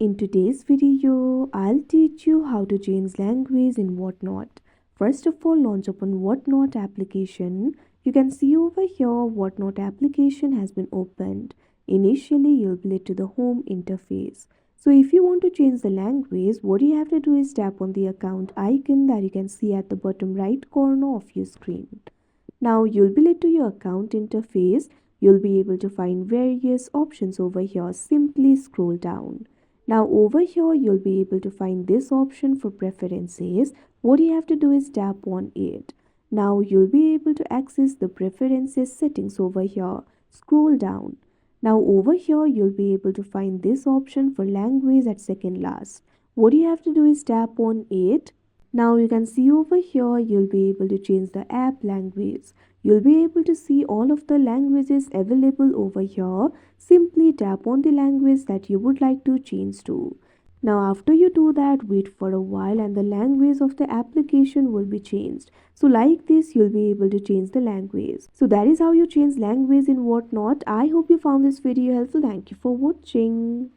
In today's video, I'll teach you how to change language in Whatnot. First of all, launch open Whatnot application. You can see over here Whatnot application has been opened. Initially, you'll be led to the home interface. So if you want to change the language, what you have to do is tap on the account icon that you can see at the bottom right corner of your screen. Now you'll be led to your account interface. You'll be able to find various options over here. Simply scroll down. Now over here you'll be able to find this option for preferences. What you have to do is tap on it. Now you'll be able to access the preferences settings over here. Scroll down. Now over here you'll be able to find this option for language at second last. What you have to do is tap on it. Now you can see over here you'll be able to change the app language. You'll be able to see all of the languages available over here. Simply tap on the language that you would like to change to. Now after you do that, wait for a while and the language of the application will be changed. So like this, you'll be able to change the language. So that is how you change language in Whatnot. I hope you found this video helpful. Thank you for watching.